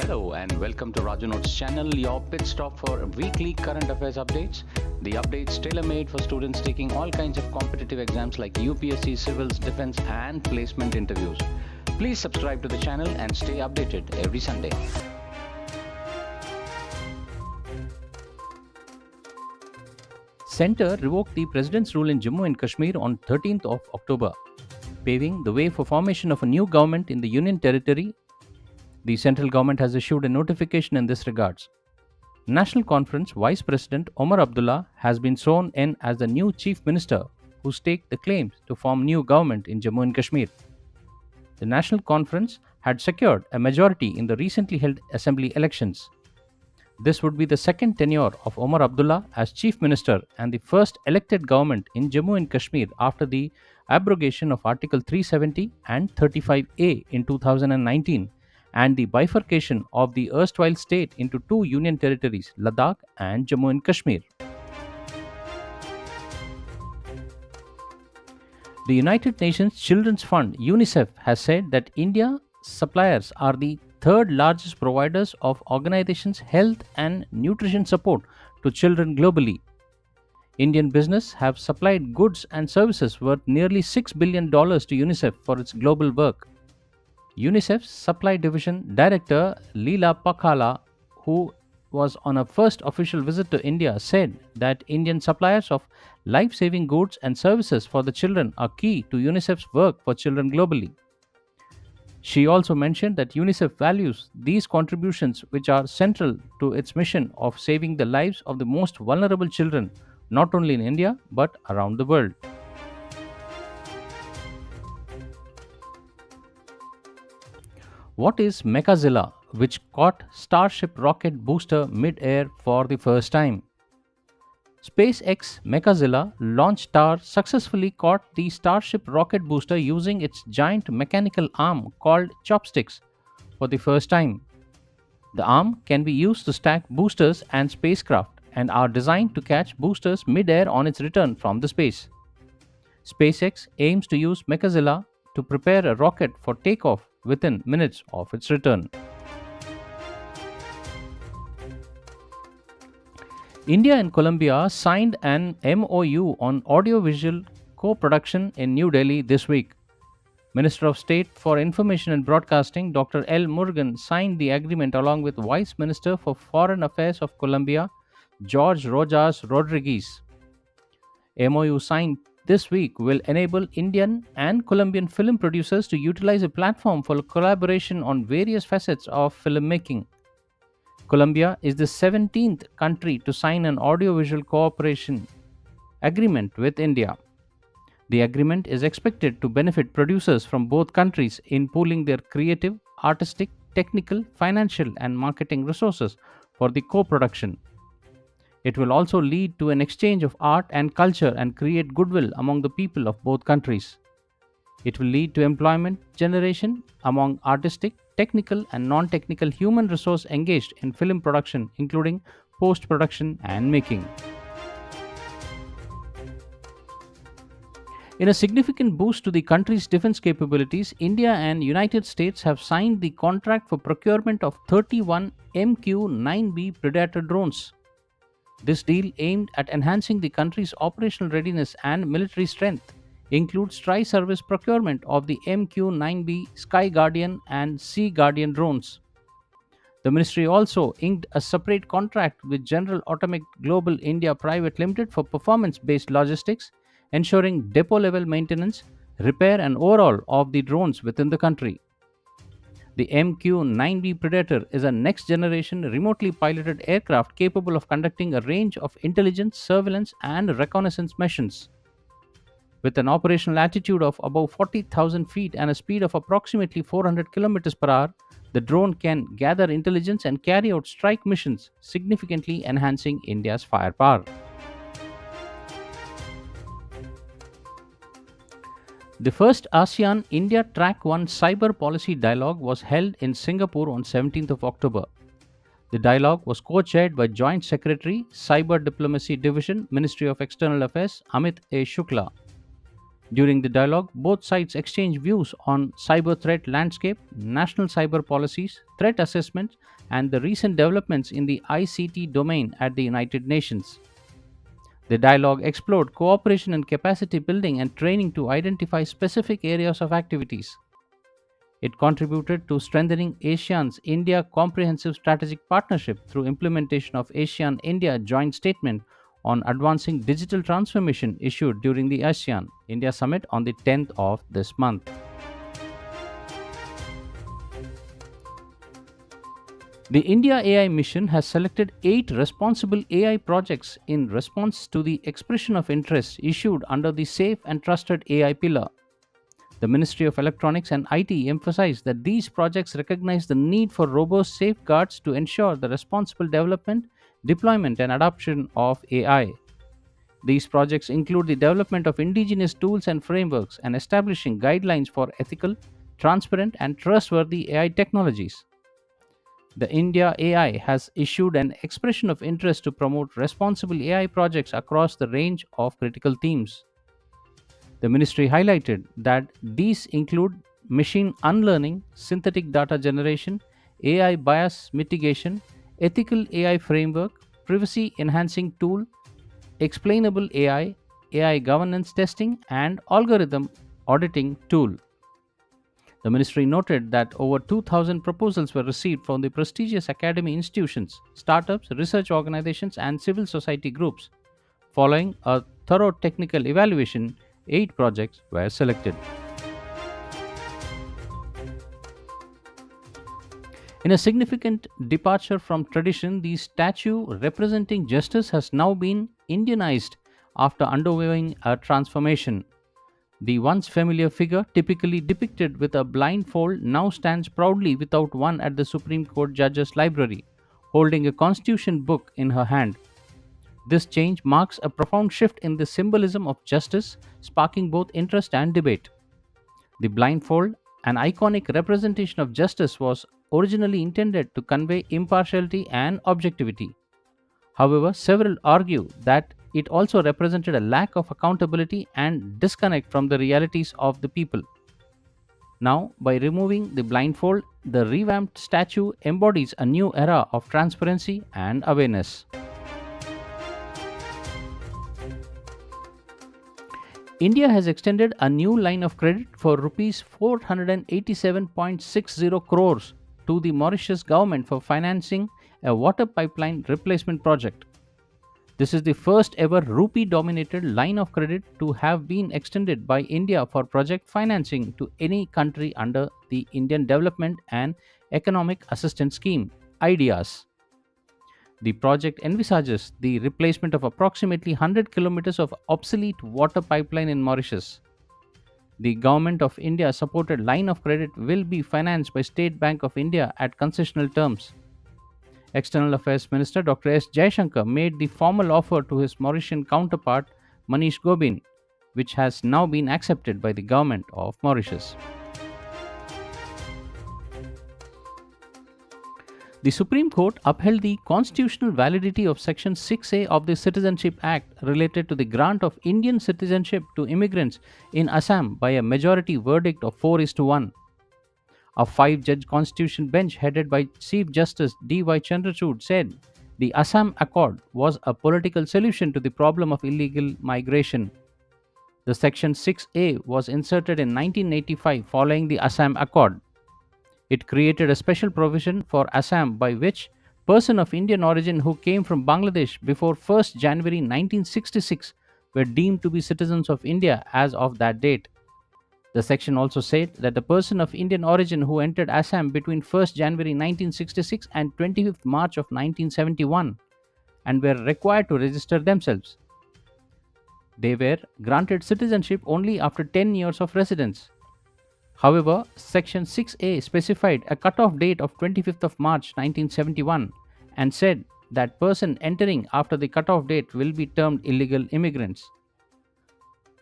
Hello and welcome to Raju Notes channel, your pit stop for weekly current affairs updates. The updates tailor-made for students taking all kinds of competitive exams like UPSC, civils, defense and placement interviews. Please subscribe to the channel and stay updated every Sunday. Centre revoked the President's rule in Jammu and Kashmir on 13th of October, paving the way for formation of a new government in the Union Territory. The central government has issued a notification in this regards. National Conference Vice President Omar Abdullah has been sworn in as the new Chief Minister who staked the claims to form new government in Jammu and Kashmir. The National Conference had secured a majority in the recently held assembly elections. This would be the second tenure of Omar Abdullah as Chief Minister and the first elected government in Jammu and Kashmir after the abrogation of Article 370 and 35A in 2019 and the bifurcation of the erstwhile state into two union territories, Ladakh and Jammu and Kashmir. The United Nations Children's Fund, UNICEF, has said that India's suppliers are the third largest providers of organizations' health and nutrition support to children globally. Indian business have supplied goods and services worth nearly $6 billion to UNICEF for its global work. UNICEF's Supply Division Director Leela Pakhala, who was on a first official visit to India, said that Indian suppliers of life-saving goods and services for the children are key to UNICEF's work for children globally. She also mentioned that UNICEF values these contributions, which are central to its mission of saving the lives of the most vulnerable children, not only in India but around the world. What is mechazilla, which caught Starship rocket booster mid-air for the first time? SpaceX Mechazilla launch tower successfully caught the Starship rocket booster using its giant mechanical arm called chopsticks for the first time. The arm can be used to stack boosters and spacecraft and are designed to catch boosters mid-air on its return from the space. SpaceX aims to use Mechazilla to prepare a rocket for takeoff within minutes of its return. India and Colombia signed an MOU on audiovisual co-production in New Delhi this week. Minister of State for Information and Broadcasting Dr. L. Murugan signed the agreement along with Vice Minister for Foreign Affairs of Colombia, Jorge Rojas Rodriguez. MOU signed this week will enable Indian and Colombian film producers to utilize a platform for collaboration on various facets of filmmaking. Colombia is the 17th country to sign an audiovisual cooperation agreement with India. The agreement is expected to benefit producers from both countries in pooling their creative, artistic, technical, financial, and marketing resources for the co-production. It will also lead to an exchange of art and culture and create goodwill among the people of both countries. It will lead to employment generation among artistic, technical, and non-technical human resource engaged in film production, including post-production and making. In a significant boost to the country's defense capabilities, India and United States have signed the contract for procurement of 31 MQ-9B Predator drones. This deal, aimed at enhancing the country's operational readiness and military strength, includes tri-service procurement of the MQ-9B Sky Guardian and Sea Guardian drones. The ministry also inked a separate contract with General Atomic Global India Private Limited for performance-based logistics, ensuring depot-level maintenance, repair and overhaul of the drones within the country. The MQ-9B Predator is a next-generation remotely piloted aircraft capable of conducting a range of intelligence, surveillance and reconnaissance missions. With an operational altitude of above 40,000 feet and a speed of approximately 400 km per hour, the drone can gather intelligence and carry out strike missions, significantly enhancing India's firepower. The first ASEAN-India Track 1 Cyber Policy Dialogue was held in Singapore on 17th of October. The dialogue was co-chaired by Joint Secretary, Cyber Diplomacy Division, Ministry of External Affairs, Amit A. Shukla. During the dialogue, both sides exchanged views on cyber threat landscape, national cyber policies, threat assessment, and the recent developments in the ICT domain at the United Nations. The dialogue explored cooperation in capacity building and training to identify specific areas of activities. It contributed to strengthening ASEAN's India Comprehensive Strategic Partnership through implementation of ASEAN-India Joint Statement on Advancing Digital Transformation issued during the ASEAN India Summit on the 10th of this month. The India AI mission has selected 8 responsible AI projects in response to the expression of interest issued under the Safe and Trusted AI pillar. The Ministry of Electronics and IT emphasized that these projects recognize the need for robust safeguards to ensure the responsible development, deployment, and adoption of AI. These projects include the development of indigenous tools and frameworks and establishing guidelines for ethical, transparent, and trustworthy AI technologies. The India AI has issued an expression of interest to promote responsible AI projects across the range of critical themes. The ministry highlighted that these include machine unlearning, synthetic data generation, AI bias mitigation, ethical AI framework, privacy enhancing tool, explainable AI, AI governance testing, and algorithm auditing tool. The ministry noted that over 2,000 proposals were received from the prestigious academy institutions, startups, research organizations, and civil society groups. Following a thorough technical evaluation, 8 projects were selected. In a significant departure from tradition, the statue representing justice has now been Indianized after undergoing a transformation. The once familiar figure, typically depicted with a blindfold, now stands proudly without one at the Supreme Court Judge's Library, holding a constitution book in her hand. This change marks a profound shift in the symbolism of justice, sparking both interest and debate. The blindfold, an iconic representation of justice, was originally intended to convey impartiality and objectivity. However, several argue that it also represented a lack of accountability and disconnect from the realities of the people. Now, by removing the blindfold, the revamped statue embodies a new era of transparency and awareness. India has extended a new line of credit for rupees 487.60 crores to the Mauritius government for financing a water pipeline replacement project. This is the first ever rupee dominated line of credit to have been extended by India for project financing to any country under the Indian Development and Economic Assistance Scheme (IDEAS). The project envisages the replacement of approximately 100 kilometers of obsolete water pipeline in Mauritius. The Government of India supported line of credit will be financed by State Bank of India at concessional terms. External Affairs Minister Dr. S. Jaishankar made the formal offer to his Mauritian counterpart Manish Gobin, which has now been accepted by the government of Mauritius. The Supreme Court upheld the constitutional validity of Section 6A of the Citizenship Act related to the grant of Indian citizenship to immigrants in Assam by a majority verdict of 4:1. A 5-judge constitution bench headed by Chief Justice D.Y. Chandrachud said the Assam Accord was a political solution to the problem of illegal migration. The Section 6A was inserted in 1985 following the Assam Accord. It created a special provision for Assam by which persons of Indian origin who came from Bangladesh before 1st January 1966 were deemed to be citizens of India as of that date. The section also said that the person of Indian origin who entered Assam between 1st January 1966 and 25th March of 1971 and were required to register themselves. They were granted citizenship only after 10 years of residence. However, Section 6A specified a cutoff date of 25th of March 1971 and said that person entering after the cutoff date will be termed illegal immigrants.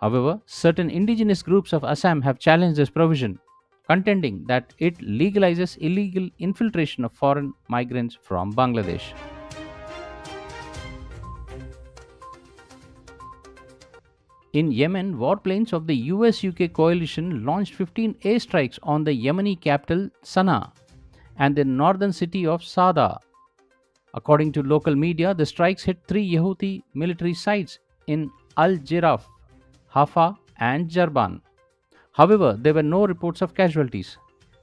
However, certain indigenous groups of Assam have challenged this provision, contending that it legalizes illegal infiltration of foreign migrants from In Yemen, warplanes of the US-UK coalition launched 15 airstrikes on the Yemeni capital Sana'a and the northern city of Sada. According to local media, the strikes hit three Yehudi military sites in Al-Jiraf, Haifa, and Jarban. However, there were no reports of casualties.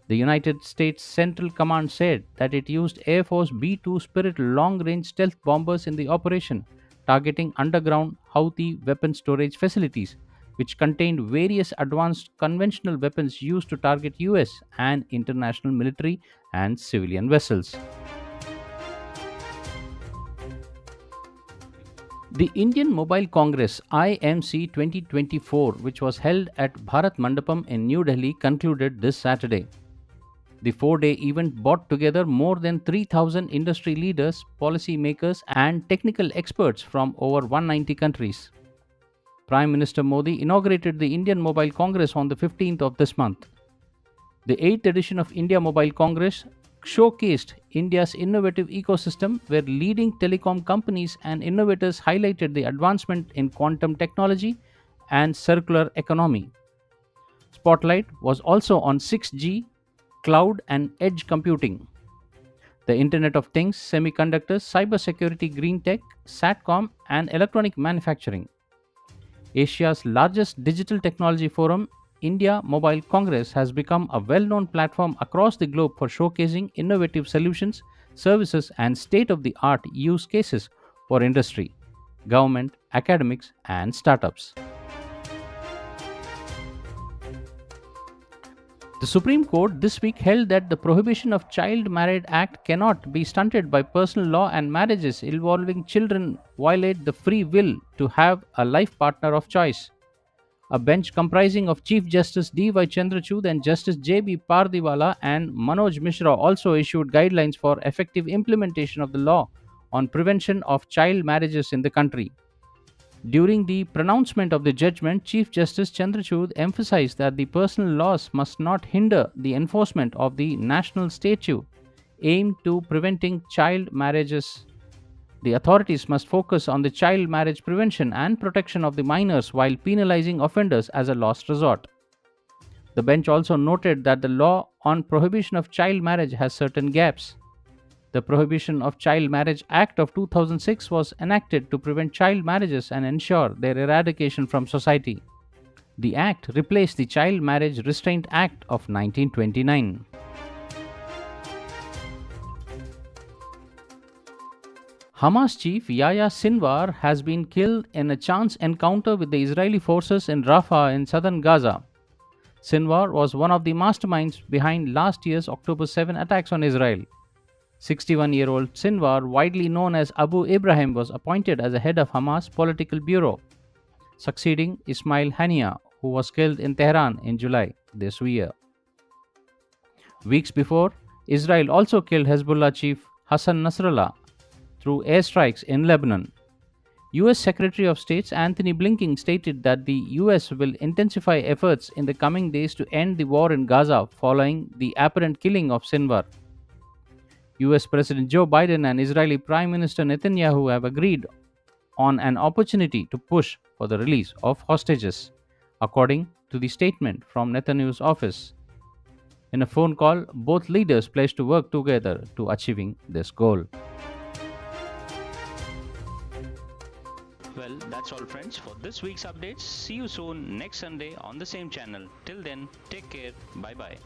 The United States Central Command said that it used Air Force B-2 Spirit long-range stealth bombers in the operation, targeting underground Houthi weapon storage facilities, which contained various advanced conventional weapons used to target US and international military and civilian vessels. The Indian Mobile Congress IMC 2024, which was held at Bharat Mandapam in New Delhi, concluded this Saturday. The 4-day event brought together more than 3,000 industry leaders, policy makers, and technical experts from over 190 countries. Prime Minister Modi inaugurated the Indian Mobile Congress on the 15th of this month. The 8th edition of India Mobile Congress showcased India's innovative ecosystem, where leading telecom companies and innovators highlighted the advancement in quantum technology and circular economy. Spotlight was also on 6G, cloud and edge computing, the Internet of Things, semiconductors, cybersecurity, green tech, SATCOM, and electronic manufacturing. Asia's largest digital technology forum, India Mobile Congress, has become a well-known platform across the globe for showcasing innovative solutions, services, and state-of-the-art use cases for industry, government, academics, and startups. The Supreme Court this week held that the Prohibition of Child Marriage Act cannot be stunted by personal law, and marriages involving children violate the free will to have a life partner of choice. A bench comprising of Chief Justice D.Y. Chandrachud and Justice J.B. Pardiwala and Manoj Mishra also issued guidelines for effective implementation of the law on prevention of child marriages in the country. During the pronouncement of the judgment, Chief Justice Chandrachud emphasized that the personal laws must not hinder the enforcement of the national statute aimed to preventing child marriages. The authorities must focus on the child marriage prevention and protection of the minors while penalizing offenders as a last resort. The bench also noted that the law on prohibition of child marriage has certain gaps. The Prohibition of Child Marriage Act of 2006 was enacted to prevent child marriages and ensure their eradication from society. The act replaced the Child Marriage Restraint Act of 1929. Hamas chief Yahya Sinwar has been killed in a chance encounter with the Israeli forces in Rafah in southern Gaza. Sinwar was one of the masterminds behind last year's October 7 attacks on Israel. 61-year-old Sinwar, widely known as Abu Ibrahim, was appointed as the head of Hamas political bureau, succeeding Ismail Haniyeh, who was killed in Tehran in July this year. Weeks before, Israel also killed Hezbollah chief Hassan Nasrallah through airstrikes in Lebanon. US Secretary of State Anthony Blinken stated that the US will intensify efforts in the coming days to end the war in Gaza following the apparent killing of Sinwar. US President Joe Biden and Israeli Prime Minister Netanyahu have agreed on an opportunity to push for the release of hostages, according to the statement from Netanyahu's office. In a phone call, both leaders pledged to work together to achieving this goal. Well, that's all, friends, for this week's updates. See you soon next Sunday on the same channel. Till then, take care. Bye-bye.